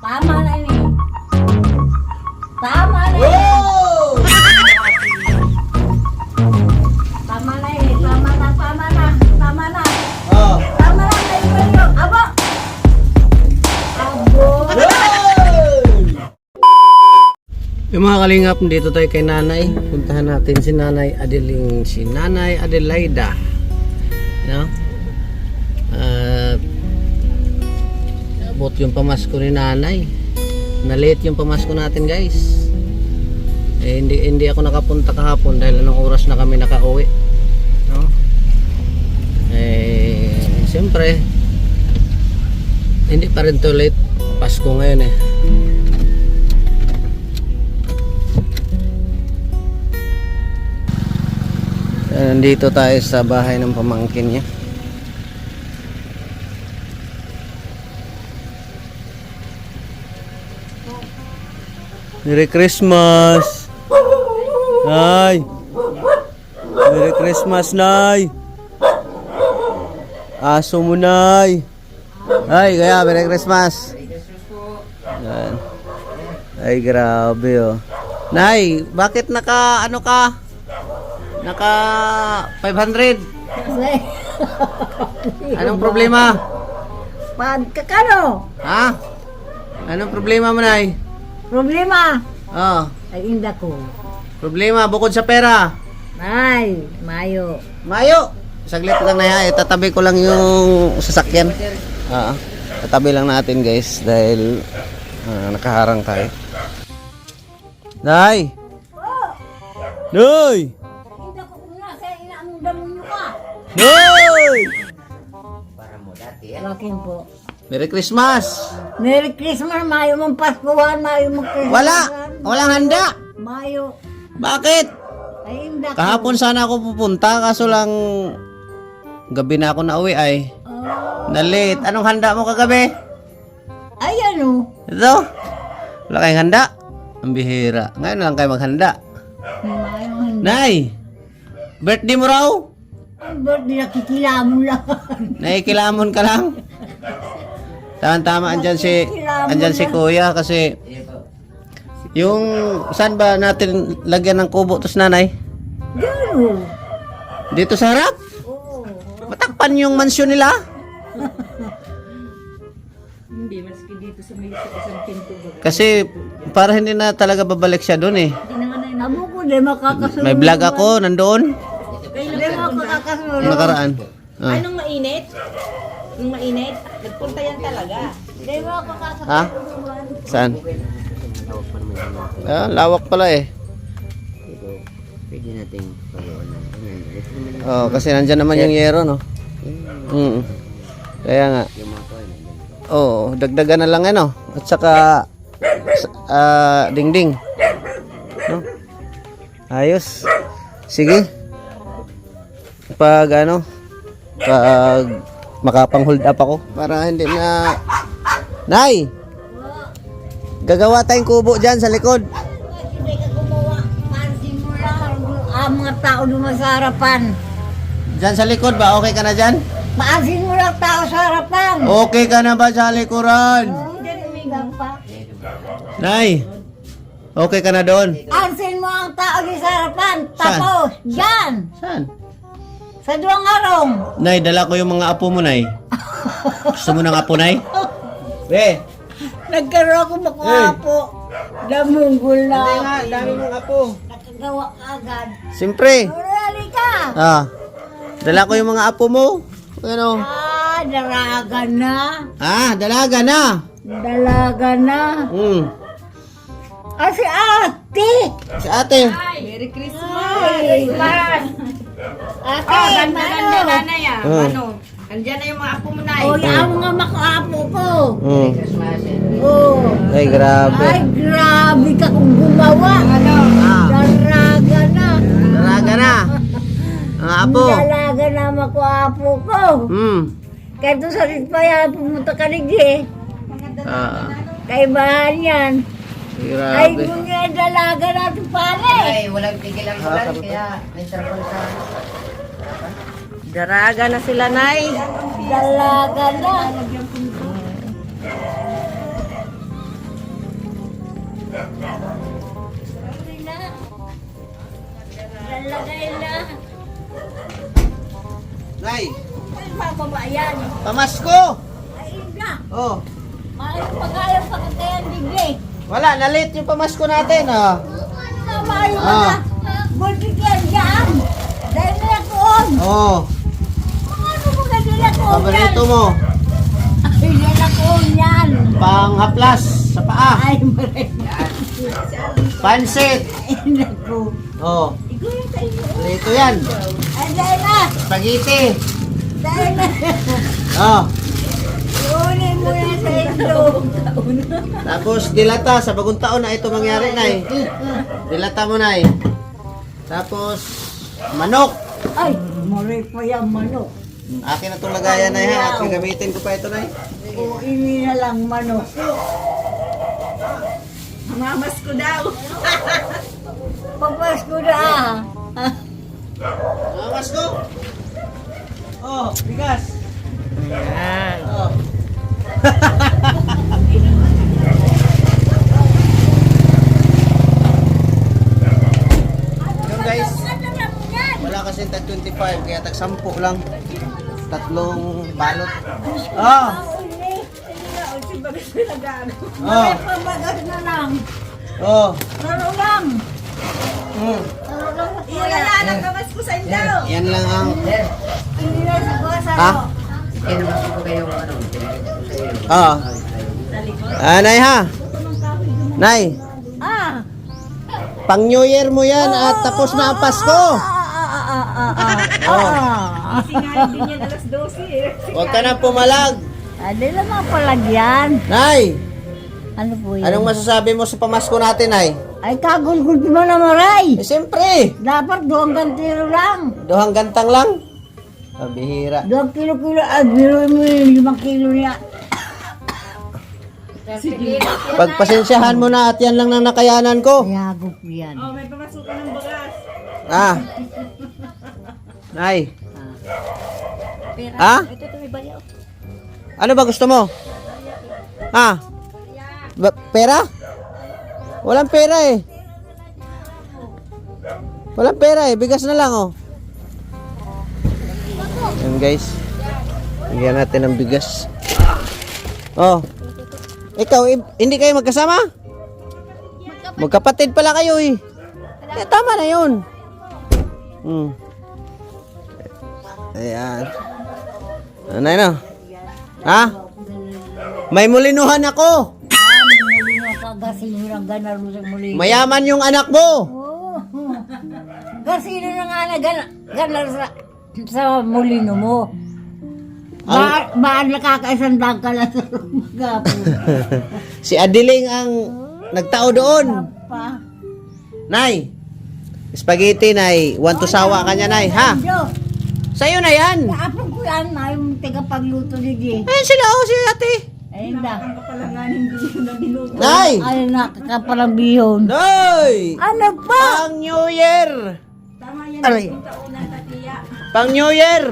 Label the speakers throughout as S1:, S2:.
S1: Tama na ini. Tama na.
S2: Oh!
S1: Tama na ini. Tama na. Tama na. Tama na.
S2: Oh.
S1: Tama na kayo. Abo. Abo.
S3: Yung mga kalingap, dito tayo kay nanay. Puntahan natin si nanay Nanay Adelaida. No? At abot yung pamasko ni nanay. Na-late yung pamasko natin, guys. Hindi ako nakapunta kahapon dahil anong oras na kami nakauwi. No? Siyempre hindi pa rin to late. Pasko ngayon eh. Nandito tayo sa bahay ng pamangkin niya. Merry Christmas! Nay! Merry Christmas, Nay! Aso mo, Nay! Ay, kaya Merry Christmas! Yan. Ay, grabe oh. Nay, bakit naka 500? Anong problema?
S1: Pagkakano?
S3: Ha? Anong problema mo, Nay?
S1: Problema.
S3: Oh,
S1: Ay inda ko.
S3: problema bukod sa pera.
S1: Ay, mayo.
S3: Mayo. Saglit lang na yan. Itatabi ko lang yung sasakyan. Tatabi lang natin, guys, dahil nakaharang tayo. Nay! Nay!
S1: Inda ko kung nasa inaamdaman nyo ka.
S3: Nay!
S1: Lakin po.
S3: Merry Christmas!
S1: Merry Christmas, mayo mong Paskuhan, mayo mong Christmas.
S3: Walang handa.
S1: Mayo.
S3: Bakit?
S1: Ay inda ko.
S3: Kahapon sana ako pupunta, kaso lang gabi na ako nauwi ay. Na-late. Anong handa mo kagabi?
S1: Ay ano?
S3: Ito? Wala kayong handa? Ang bihira. Ngayon lang kayo maghanda.
S1: Mayo.
S3: Nay! Birthday mo raw?
S1: Ang birthday nakikilamon lang.
S3: Nakikilamon ka lang? Tama-tama, andyan si kuya kasi yung saan ba natin lagyan ng kubo tos nanay?
S1: Gano?
S3: Dito sa harap?
S1: Oo.
S3: Matakpan yung mansyon nila?
S1: Hindi, maski dito sa may isang pinto ba?
S3: Kasi para hindi na talaga babalik siya doon eh.
S1: Hindi na nga na amo ko, di makakasunod.
S3: May vlog ako nandoon.
S1: Di makakasunod.
S3: Nakaraan. Ah.
S4: Anong mainit? Nung mainit, nagpunta yan talaga.
S1: Di makakasunod.
S3: Ha? Saan? Ah, lawak pala eh.
S2: Pwede natin pagawa ng
S3: Oh, kasi nandyan naman yung yero, no? Kaya nga.
S2: yung mga toy na dyan.
S3: Oo, dagdagan na lang ano. At saka dingding. No? Ayos. Sige. Pag makapang-hold up ako para hindi na Nay! Gagawa tayong kubo dyan sa likod.
S1: Hindi ka gumawa. Pansin mo lang ang mga tao naman sa harapan.
S3: Dyan sa likod ba? Okay ka na dyan?
S1: Pansin mo lang tao sa harapan.
S3: Okay ka na ba sa likuran?
S1: Hindi lumigang pa.
S3: Nay! Okay ka na doon?
S1: Pansin mo ang tao di sa harapan.
S3: Saan?
S1: Tapos, dyan.
S3: Saan?
S1: Sa duwang arong.
S3: Nay, dala ko yung mga apo mo, Nay. Gusto mo ng apo, Nay? Be!
S1: Nagkaroon ako makuhapo. Damunggol na.
S3: Hindi nga, dami mong apo.
S1: Nakagawa ka agad.
S3: Siyempre.
S1: Urali ka.
S3: Dala ko yung mga apo mo. Ano?
S1: Dalaga na.
S3: Dalaga na.
S1: Dalaga na. Si ate.
S3: Si ate.
S4: Merry Christmas!
S1: Ay, ate,
S4: Ganda
S1: mano?
S4: nanay ah. Ano? Andyan na yung mga apo mo na
S1: O, yung mga makuhapo ko.
S2: Christmas eh.
S1: Oh.
S3: Ay, grabe.
S1: Ay, grabe ka kung gumawa. Dalaga na.
S3: Dalaga na. Ang apo.
S1: Dalaga na makuhapo ko. Kaya doon sa Ritpayan, pumunta ka rin eh. Kaibahan yan. Ay,
S3: Grabe.
S1: kung yung dalaga natin pare.
S4: Ay, walang tigil ang ulan, kaya may sarapon sa...
S1: Dalaga na sila, Nay. Dalaga na. pa ba yan?
S3: Pamasko!
S1: Ay, na.
S3: Oh.
S1: Maayo pag-ayaw pa kakayan digli.
S3: Wala, nalit yung pamasko natin, oh.
S1: Maayo ka
S3: Ah.
S1: na. Bulbig yan dyan. Dahil na koon.
S3: Oh.
S1: Ano mo ka nila koon yan?
S3: Paborito mo.
S1: Ay, nila koon yan.
S3: Panghaplas sa paa.
S1: Ay, maray.
S3: Pansit.
S1: Ay, naku.
S3: Oh.
S1: Ikaw yung kayo.
S3: Dito yan.
S1: Ay, dahil na.
S3: Spaghetti.
S1: Dahil na.
S3: Oh.
S1: Iunin mo yan sa itlog.
S3: Tapos dilata sa bagong taon na ito mangyari, Nay. Dilata mo, Nay. Tapos manok.
S1: Ay, maray pa yan manok.
S3: Akin na itong lagayan, Nay, ha. At gagamitin ko pa ito, Nay.
S1: O, ini na lang manok.
S4: Mamas ko daw.
S1: Pagpas ko na.
S3: Amas ko. Oh, bigas. Ayan. Oh. Yun, guys. Wala kasi tag 25 kaya tag 10 lang. Tatlong balot. Oh.
S1: May pamagas na lang.
S3: Oh.
S1: Laro lang.
S3: Mm.
S1: Laro lang sa
S4: Iyan
S1: kuya.
S4: na lang mamas ko sa inyo.
S3: Yan lang ang
S1: Hindi na sa kuya sa
S3: Ha?
S2: Kaya naman ko kayong ano, pinagkita ko sa iyo.
S3: Ah. Nay, ha. Nay,
S1: Ah.
S3: pang New Year mo yan at tapos na ang Pasko.
S1: Ah.
S4: Singahin din yan alas 12 eh.
S3: Huwag ka na pumalag.
S1: Hindi naman palagyan.
S3: Nay,
S1: Ano po yan?
S3: anong masasabi mo sa pamasko natin, Nay?
S1: Ay, kagulgul mo na maray.
S3: Eh, siyempre,
S1: Dapat 2 kilo lang.
S3: duhang gantang lang. Pabihira.
S1: 2 kilo. Biro mo yung 5 kilo niya.
S3: Pagpasensyahan mo na at yan lang nang nakayanan ko.
S1: Yagop yan.
S4: Oh, may pamasukan ng bagas.
S3: Ah. Nay.
S1: Pera.
S3: Ah?
S1: Ito may bayaw.
S3: Ano ba gusto mo? Ah? Pera? Walang pera eh. Walang pera eh. Bigas na lang oh. Yan guys. Bigyan natin ng bigas. Oh. Ikaw, hindi kayo magkasama? Magkapatid pala kayo eh. Eh, tama na yun. Hmm. Ayan. Ano na? Ha? May mulinuhan ako.
S1: Muli nga kagasino ng ganaro sa muli.
S3: Mayaman yung anak mo.
S1: Oo. Gasino na nga na ganar sa mulino mo. Baan nakakaisandang ka lang sa magapo.
S3: Si Adiling ang nagtao doon.
S1: Pa.
S3: Nay, spaghetti, Nay. Want to sawa ka niya, Nay. Ha? Sa'yo na yan.
S1: Kaapon ko yan, yung tagapagluto ni G.
S3: Ayun sila, oh, si ate.
S1: Ayun na.
S4: Kapalanganin din yung nabinuto.
S3: Nay!
S1: Ayun na, kakapalang bihon.
S3: Nay!
S1: Ano pa?
S3: Pang New Year!
S4: Tama yan.
S3: Aray.
S4: Yung taunang tatiya.
S3: Pang New Year!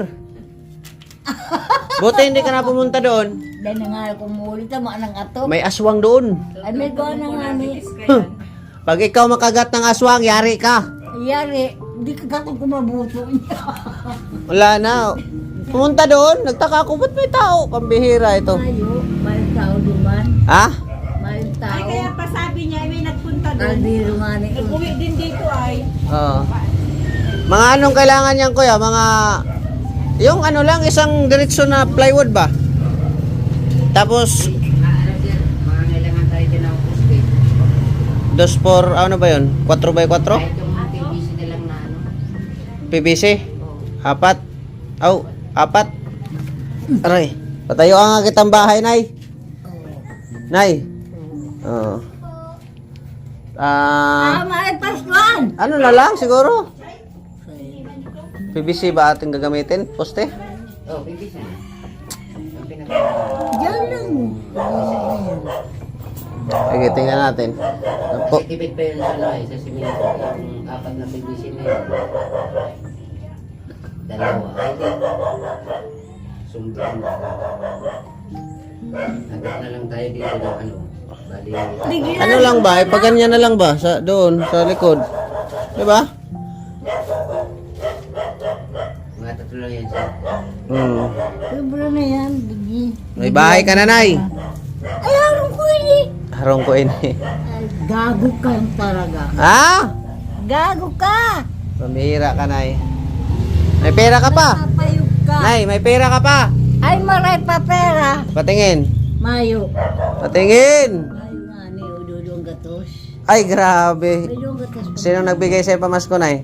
S3: Buti hindi ka na pumunta doon.
S1: Dahil na nga kumulit ang mga nang ato.
S3: May aswang doon.
S1: Ay, may gawa na nga ni.
S3: Pag ikaw makagat ng aswang, yari ka.
S1: Yari, di ka kakong kumabuto niya.
S3: Wala na. Pumunta doon, nagtaka ako, ba't may tao? Pambihira ito.
S1: Ayo, may tao duman.
S3: Ha?
S1: May
S4: Ay,
S1: tao.
S4: kaya pa sabi niya, may nagpunta doon.
S1: Kalbiro nga ni.
S4: Nag-uwi din dito ay.
S3: Oo. Mga anong kailangan niyan, kuya? Mga... Yung ano lang, isang diretso na plywood ba? Tapos,
S2: Ano sir, mga kailangan tayo din ng poste.
S3: 2 por, ano ba yun? 4x4?
S2: Kahit yung mga PVC na lang na ano.
S3: PVC?
S2: Oh.
S3: 4? Aw, 4? Aray, patayo nga kitang bahay, Nay. Nay. Oo.
S1: May Paskuan!
S3: Ano na lang siguro? PVC ba ating gagamitin? Poste?
S2: Oh, PVC. Yung pinag-
S1: Diyan lang.
S3: Sige, tingnan natin. Po.
S2: Tipid pa yun sa ano eh, sa simento. Yung 4 na PVC na yun. 2. Ay, di. Sumbong. Agad na lang tayo dito ng ano. Bali,
S3: Ano lang ba? Pag ganyan na lang ba? Sa, doon, sa likod. Diba?
S2: mga tatlo lang yan sir.
S1: Sobra na yan. Digi.
S3: May bahay ka na, Nay.
S1: Ay, harong ko ini.
S3: Harong ko ini.
S1: Ay, gago ka yung talaga.
S3: Ha?
S1: Gago ka.
S3: Pamihira ka, Nay. May pera ka pa.
S1: Napayog ka.
S3: Nay, may pera ka pa.
S1: Ay, maray pa pera.
S3: Patingin.
S1: Mayo.
S3: Patingin.
S1: Mayo nga ni Ududong Gatos.
S3: Ay, grabe.
S1: Ududong Gatos.
S3: Sino nagbigay sa'yo pamasko, Nay?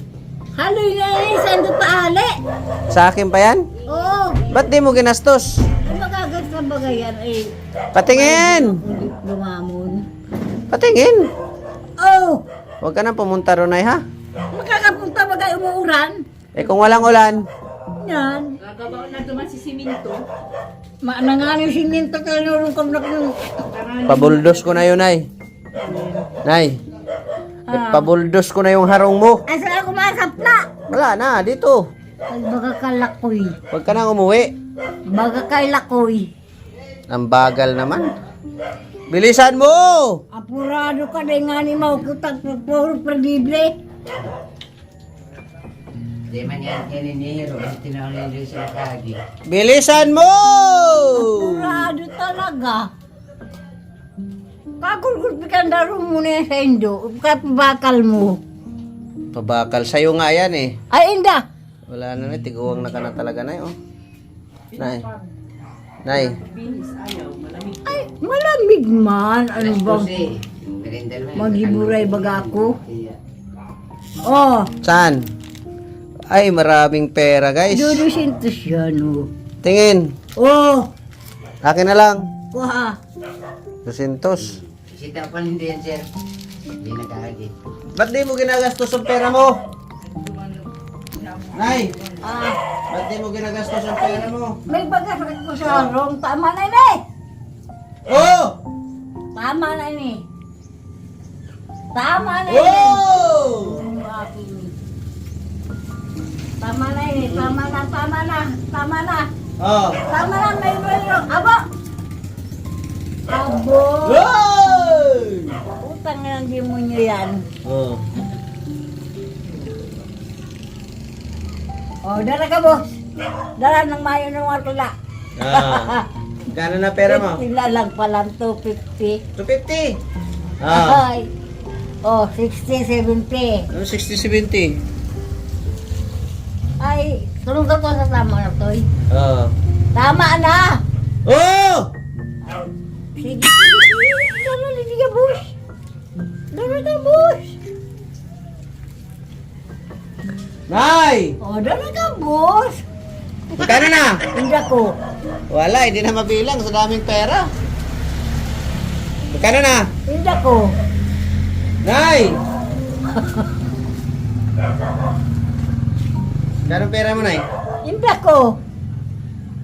S1: Haloy na eh, saan doon paali?
S3: Sa akin pa yan?
S1: Oo.
S3: Ba't di mo ginastos?
S1: Ay, magagat ka ba yan eh?
S3: Patingin.
S1: Lumamon.
S3: Patingin.
S1: Oh!
S3: Huwag ka nang pumunta ron, Nay, ha?
S1: Makakapunta ba kayo umuuran?
S3: Eh, kung walang ulan.
S1: Yan.
S4: Nagabaw na duman si Siminto.
S1: Nanganin yung siminto kayo nurong kamlak ng...
S3: Pabuldos ko na yun, Nay. Nay. Pabuldos ko na yung harong mo.
S1: Ay, saan ako masapla?
S3: Wala na, dito.
S1: Ay, baga kalakoy.
S3: Huwag ka nang umuwi.
S1: Baga kay lakoy.
S3: Ang bagal naman. Bilisan mo!
S1: Apurado ka na nga ni Maukutang puro perdible.
S2: Di man yan kaniniro. Tinawalin doon sila kagi.
S3: Bilisan mo!
S1: Apurado talaga. Kakulkulpikan daro mo na sa Indo. Kapabakal mo.
S3: Pabakal. Sa'yo nga yan eh.
S1: Ay, inda.
S3: Wala na, Nay. Tiguwang na ka na talaga, Nay. Oh. Nay. Nay.
S1: Ay, malamig man. Ano ba?
S2: Kasi, merindal man.
S1: Magiburay baga ako.
S2: Iya.
S1: Oh,
S3: Saan? Ay, maraming pera, guys.
S1: Dodo sintos yan, oh.
S3: Tingin.
S1: Oh,
S3: Akin na lang.
S1: kuha.
S3: 200.
S2: Sita pa hindi yan, sir. Hindi nakagi.
S3: Ba't di mo ginagastos ang pera mo? Nay,
S1: Ah,
S3: ba't di mo ginagastos ang pera mo?
S1: may bagasakit ko sa harong. Tama na ini.
S3: Oh!
S1: Tama na ini. Tama na ini.
S3: Oh!
S1: Ang aking. Tama na ini. Tama na, tama na. Tama na.
S3: Oh!
S1: Tama na, may mayroon. Abo! Abo!
S3: Hey!
S1: Utang na ng demonyo yan.
S3: Oh.
S1: Oh, dala ka, boss. Dala ng mayo ng mga tula.
S3: Ah. Gano'n na pera mo?
S1: Sila lang pala, 250.
S3: 250. Ah.
S1: Ay. Oh, 60, 70.
S3: Ano 60-70?
S1: Ay, tulong ka po sa tama na to.
S3: Oh.
S1: Tama na!
S3: Oh!
S1: Sige, sige. Dala na siya, boss. Dala na, boss.
S3: Nay!
S1: Oh, dala ka, boss.
S3: Magkano na?
S1: Hindi ko.
S3: Wala, hindi na mabilang sa daming pera. Magkano na?
S1: Hindi ko.
S3: Nay! Gano'ng pera mo, Nay?
S1: Hindi ko.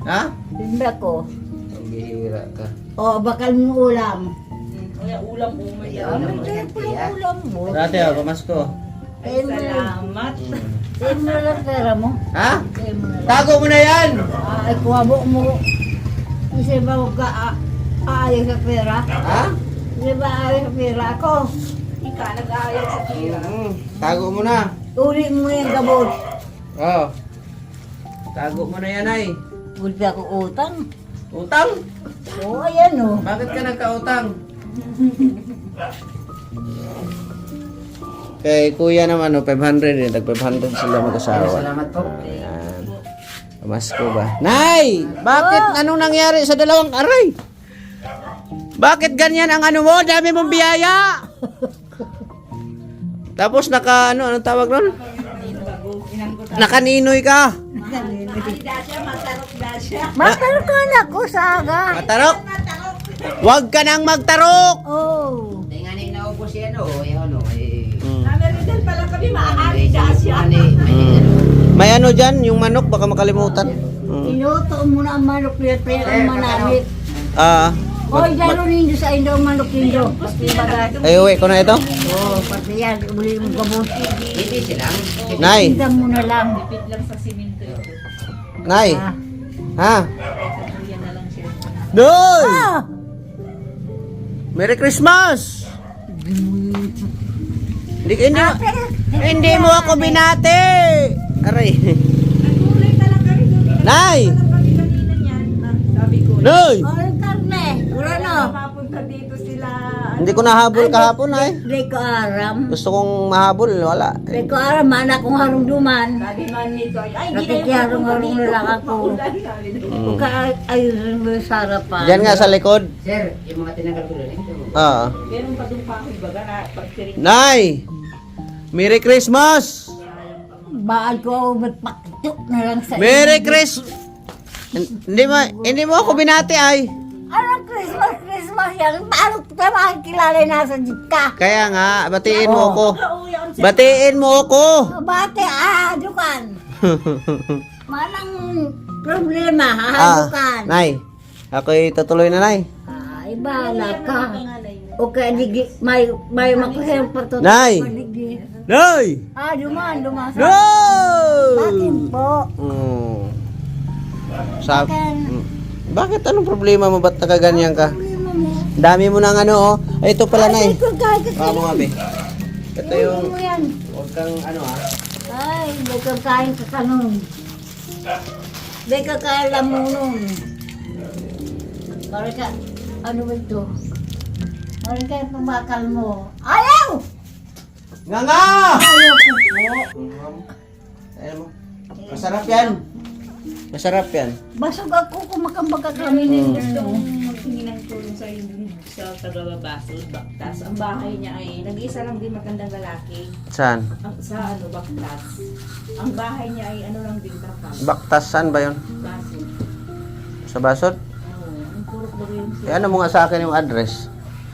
S3: Ha?
S1: Hindi ko.
S3: Ang bihira ka.
S1: Oh, bakal mo ulam.
S4: Kaya ulam umay.
S2: Ulam mo
S1: Kaya
S2: yan,
S1: pala
S2: tiya.
S1: ulam mo.
S3: Dati pamasko.
S1: Kaya mo lang.
S4: Salamat.
S1: Kaya mo lang pera mo.
S3: Ha?
S1: Kaya mo lang.
S3: Tago mo na yan!
S1: Ay, kuwabo mo. Kasi ba ka aayaw sa pera?
S3: Ha?
S1: Kasi ba aayaw sa pera ako?
S4: Ika, nag-aayat sa tira.
S3: Tago mo na.
S1: Uli mo yung gabot.
S3: Oh. Tago mo na yan, Ay.
S1: Uli ako utang.
S3: Utang?
S1: Oo, ayan o.
S3: Bakit ka nagkautang? Kay kuya naman, 500 eh. Tag 500 sila mag-asawa.
S2: Salamat po.
S3: Ayan. Pamasko ba? Nay! Bakit? Anong nangyari sa dalawang aray? Bakit ganyan ang ano mo? Dami mong biyaya! Tapos anong tawag nun? Nakaninoy ka!
S1: Matalok ka na ko sa aga.
S3: Matarok! Huwag ka nang magtarok!
S1: Oh.
S2: Hindi nga ni naubos yan, oh. Yan, oh.
S4: Nameridal pala kami, maaari siya.
S3: May ano dyan, yung manok, baka makalimutan.
S1: Inuto mo na ang manok niya, pero ang manamit.
S3: Ah,
S1: Hoy, lalo ninyo sa indo ang manok ninyo. Pati bagat.
S3: ay uwi ko na ito.
S1: Oh, pati yan. Uli mo gabot.
S2: Hindi silang.
S3: Nay!
S1: Tingnan mo na lang.
S4: Pit lang sa siminto ito.
S3: Nay!
S1: Ah.
S3: Ha?
S4: Kuya na lang siya.
S3: Doy!
S1: Ah!
S3: Merry Christmas! Hindi mo ako binati! Aray!
S4: Nagkulay na lang kami doon.
S3: Nay! Nay!
S1: Ay, karne. Wala na.
S4: Mapunta dito sila.
S3: Hindi ko nahabol kahapon ay.
S1: Di ko aram.
S3: Gusto kong mahabol, wala.
S1: Di ko aram, anak kong harunduman.
S4: Sabi man nito, ay, hindi
S1: Nakikiyarong-harong na lang ako. Kung ayusin mo yung sarapan.
S3: Diyan nga sa likod.
S2: Sir, yung mga tinagal ko doon, ito.
S3: Ah.
S4: Meron pa doon pa ako baga na pagsiring.
S3: Nay! Merry Christmas!
S1: Baal ko, ba't pakitok na lang sa
S3: Merry Christmas! Hindi mo ako binati ay.
S1: Anong Christmas yan? Paano ka makikilala na sa jeep ka?
S3: Kaya nga, batiin mo ako.
S4: Kauwi ako sa
S3: Batiin mo ako!
S1: Bate, dukan. Manang problema, dukan.
S3: Nay, ako'y tutuloy na, Nay.
S1: Ay, bahala ka. Okay, may makuhiyang patutuloy.
S3: Nay! Nay!
S1: Duman.
S3: No!
S1: Bakit po?
S3: Bakit? Anong problema mo? Ba't nakaganyan ka?
S1: Problema mo.
S3: Dami mo ng ano, oh. Ay, ito pala, Nay.
S1: Ay, kahit
S3: Baka mo nga, be. Ito yung...
S1: mo yan.
S3: Huwag kang ano, ah.
S1: Ay, hindi ka kain sa tanong. Hindi ka kain lamunon. Para ka, ano ba ito? Para ka pumakal mo. Ayaw!
S3: Nga nga!
S1: Ayaw ko po.
S3: Ayan mo. Masarap yan. Masarap yan.
S1: Basog ako kung makambaga kami ninyo.
S4: maghingi ng tulong sa sa taga-Basol, Baktas. Ang bahay niya ay nag-iisa lang din magandang lalaki.
S3: Saan?
S4: Sa Baktas. Ang bahay niya ay ano lang din trapal.
S3: Baktas, saan ba yun?
S4: Basol.
S3: Sa Basod?
S4: Oo, ang purok daw yun
S3: Eh, ano mo nga sa akin yung address?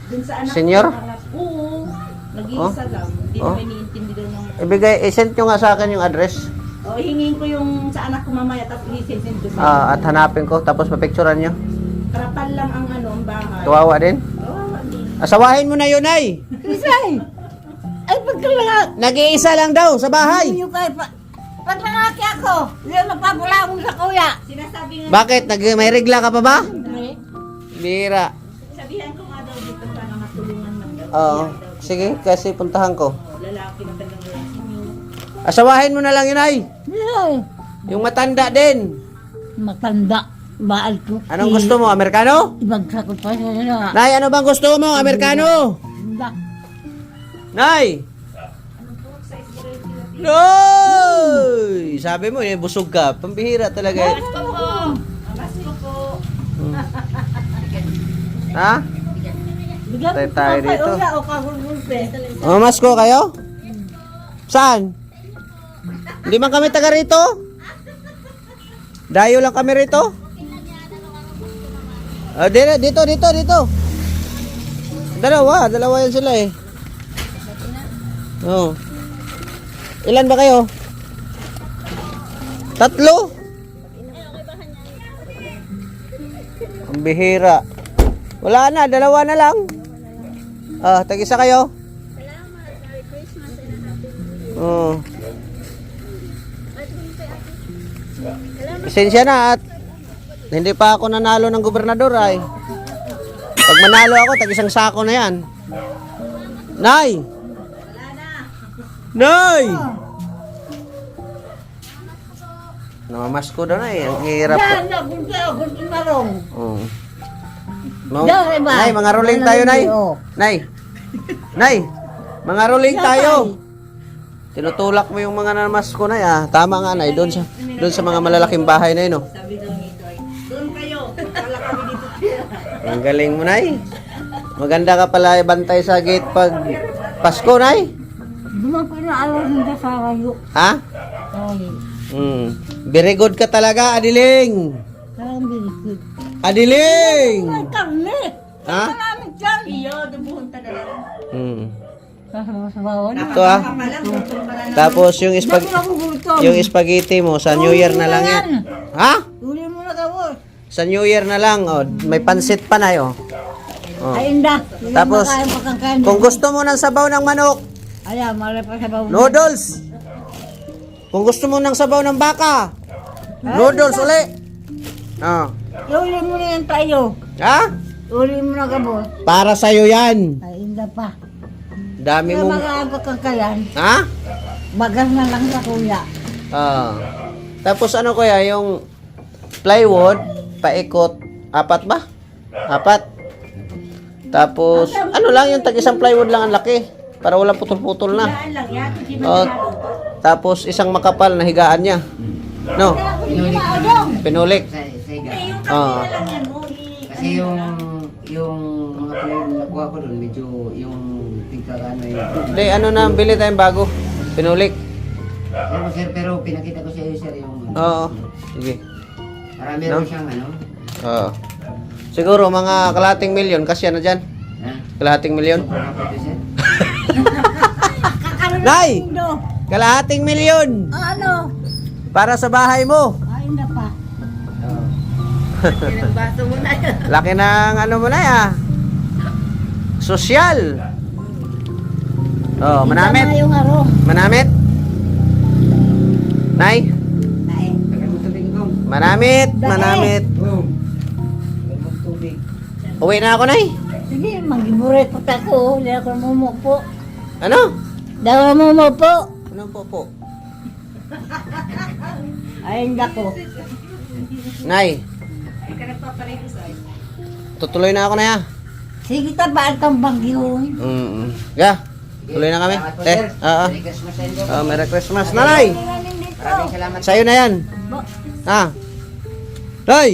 S4: Dun sa anak
S3: Senior?
S4: ko, anak- Oo. Nag-iisa lang. Hindi
S3: Oh?
S4: naman iniintindi daw ng...
S3: Ibigay, isend nyo nga sa akin yung address.
S4: O, hingin ko yung sa anak ko mamaya, tapos i-send ko sa
S3: At hanapin ko, tapos mapicturan nyo.
S4: Trapal lang ang ano, ang bahay.
S3: Kawawa din.
S4: Kawawa din.
S3: Asawahin mo na yun, ay!
S1: Isay! Ay, pagkala.
S3: Nag-iisa lang daw sa bahay.
S1: Yung kay pa. Pag nangaki ako, hindi mapapula akong sa kuya.
S4: Sinasabi nga,
S3: Bakit? May regla ka pa ba?
S1: Ay,
S3: Bira.
S4: sabihan ko nga daw dito sana matulungan man daw.
S3: Oo.
S4: Sabihan daw.
S3: Sige, kasi puntahan ko.
S4: Lalaki na talagang lalaki niyo.
S3: Asawahin mo na lang yun, ay!
S1: Isay!
S3: Yung matanda din.
S1: Matanda. Baal ko.
S3: Anong gusto mo? Amerikano?
S1: Ibagsak ko pa siya.
S3: Nay, ano bang gusto mo? Amerikano? Nay! Noy! Sabi mo, busog ka. Pambihira talaga.
S4: Amas ko po. Amas ko po.
S3: Ha?
S1: Bigyan
S3: Tayo
S1: mo
S3: tayo
S1: pa kay
S3: dito.
S1: Uya o kagulgulpe.
S3: Mamas ko kayo? Saan? Hindi man kami taga rito? Dayo lang kami rito? Dito. Dalawa yan sila eh. Oh. Ilan ba kayo? 3? Ang bihira. Wala na, 2 na lang. Tag-isa kayo? Oh. Pasensya na at hindi pa ako nanalo ng gobernador ay. Pag manalo ako, tag-isang sako na yan. Nay! Nay! Namamas ko daw na eh. Ang hirap.
S1: Yan, nabunta ako sa marong.
S3: Oh.
S1: Dari ba?
S3: Nay, mga rolling tayo, Nay.
S1: Oh.
S3: Nay, mga rolling tayo. Tinutulak mo yung mga namas ko, Nay. Tama nga, Nay. Doon sa mga malalaking bahay na yun, oh.
S4: Sabi daw nito ay, doon kayo. Wala kami dito.
S3: Ang galing mo, Nay. Maganda ka pala bantay sa gate pag Pasko, Nay.
S1: Duman ko na alam ng sa kayo.
S3: Ha?
S1: Ay,
S3: Very good ka talaga, Adiling.
S1: parang bilikid.
S3: Adiling!
S1: Ay, karne!
S3: Ha?
S1: Salamat dyan!
S4: Iyo, dubuhon ta na lang.
S1: Kasama sa bawon.
S3: Ito, ah. Tapos yung spaghetti mo sa New Year na lang yan. Ha?
S1: Uli mo na kawos.
S3: Sa New Year na lang, oh. May pansit pa na, oh. Oh.
S1: Ay, inda.
S3: Tapos, kung gusto mo ng sabaw ng manok,
S1: Ayan, malay pa sa bawon.
S3: noodles. Kung gusto mo ng sabaw ng baka, noodles uli. Oh.
S1: Uli mo na yan tayo.
S3: Ha?
S1: Uli mo na kawos.
S3: Para sa'yo yan.
S1: Ay, inda pa.
S3: Dami
S1: Kaya
S3: mong...
S1: mag-aabot kang kayan.
S3: Ha?
S1: Bagas na lang sa kuya.
S3: Ah. Tapos ano kuya, yung plywood, paikot, 4 ba? 4. Tapos, ano lang yung tag-isang plywood lang ang laki. Para walang putol-putol na.
S4: Higaan lang yan. Hindi man
S3: Oh,
S4: naluto.
S3: tapos, isang makapal na higaan niya. No? Pinulik.
S2: Sa higa.
S4: Yung
S3: Oo.
S4: kapila lang yan mo.
S2: Kasi yung mga player na nakuha ko doon, medyo yung tigkakano yung...
S3: Hindi, ano na, bili tayong bago. Pinulik.
S2: Pero sir, pero pinakita ko sa iyo sir yung...
S3: Oo. Sige.
S2: Para meron siyang ano.
S3: Oo. Siguro, mga kalahating milyon. Kasi ano dyan?
S2: Ha?
S3: Kalahating milyon?
S2: Super kapit sir.
S3: Nay! Kalahating milyon!
S1: Ano?
S3: Para sa bahay mo.
S1: Ay, na pa.
S2: Oo.
S4: Pinagbaso mo na yan.
S3: Laki ng ano mo na ya. Sosyal. Oh, manamit.
S1: Tama yung arong.
S3: Manamit. Nay,
S1: Ay,
S2: Tagal mo tubig ko.
S3: manamit, manamit.
S2: Boom. Tagal mo tubig.
S3: Uwi na ako, Nay.
S1: sige, magiburet po ako. Hindi ako mumupo.
S3: Ano?
S1: Hindi ako mumupo.
S3: Ano po?
S1: Ay, hindi ako.
S3: Nay,
S4: Ay ka nagpapareho sa'yo.
S3: tutuloy na ako na ya.
S1: Sige, tabaan kang bagyong.
S3: Ga, tuloy na kami.
S2: Salamat po,
S3: Te,
S2: sir.
S3: oo.
S2: Merry Christmas sa inyo.
S3: Merry Christmas, Nanay.
S2: Maraming salamat.
S3: Sa'yo na yan. Ha? Nay,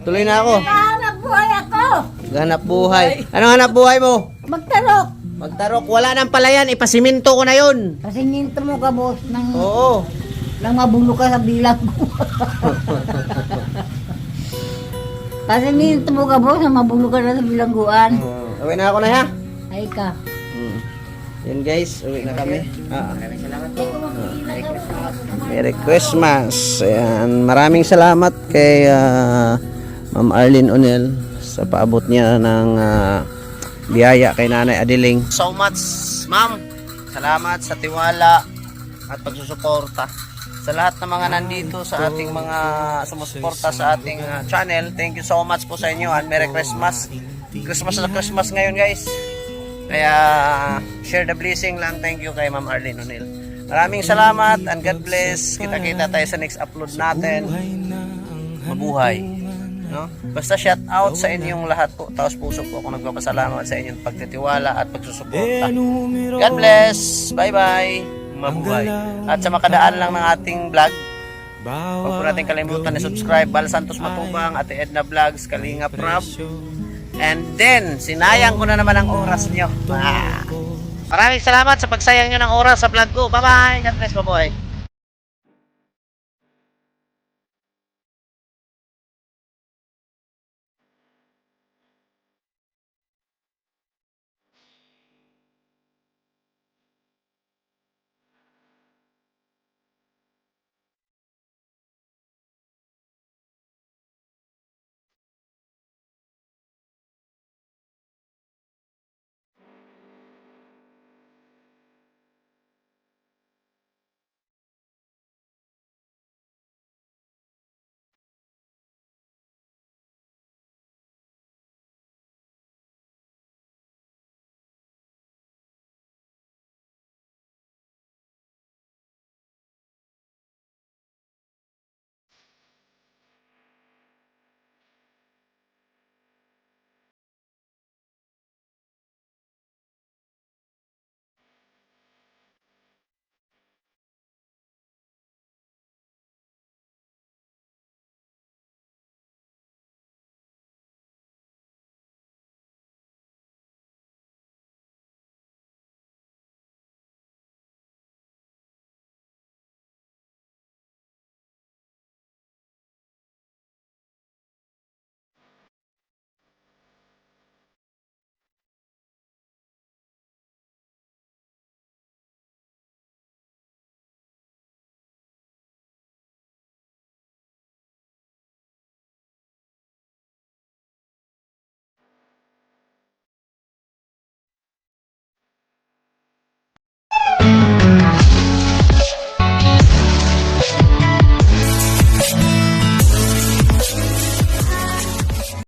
S3: tuloy na ako.
S1: Hanap buhay ako.
S3: Ganap buhay. Anong hanap buhay mo?
S1: Magtarok.
S3: Magtarok. Wala nang palayan. Ipasiminto ko na yun.
S1: Kasi ninto mo ka, boss,
S3: Oo.
S1: nang mabulo ka sa bilang ko. Kasi ninto mo ka, boss, nang mabulo ka na sa bilangguan.
S3: Uwi na ako na ya.
S1: Ay ka.
S3: Yun guys, uwi na kami.
S2: Maraming salamat po. Merry Christmas.
S3: Merry Christmas. Ayan, maraming salamat kay Ma'am Arlene Onel sa paabot niya ng biyaya kay Nanay Adiling. So much, Ma'am. Salamat sa tiwala at pagsusuporta. Sa lahat ng mga nandito sa ating mga sumusuporta sa ating channel, thank you so much po sa inyo and Merry Christmas. Christmas na Christmas ngayon guys. Kaya share the blessing lang. Thank you kay Ma'am Arlene Onel. Maraming salamat and God bless. Kita-kita tayo sa next upload natin. Mabuhay. No? Basta shout out sa inyong lahat po. Taos puso po ako nagpapasalamat sa inyong pagtitiwala at pagsusuporta. God bless. Bye-bye. Mabuhay. At sa makadaan lang ng ating vlog, huwag po natin kalimutan na subscribe. Bal Santos Matubang, Ate Edna Vlogs, Kalinga Prab. And then, sinayang ko na naman ang oras nyo. Maraming salamat sa pagsayang nyo ng oras sa vlog ko. Bye-bye. God bless, mabuhay.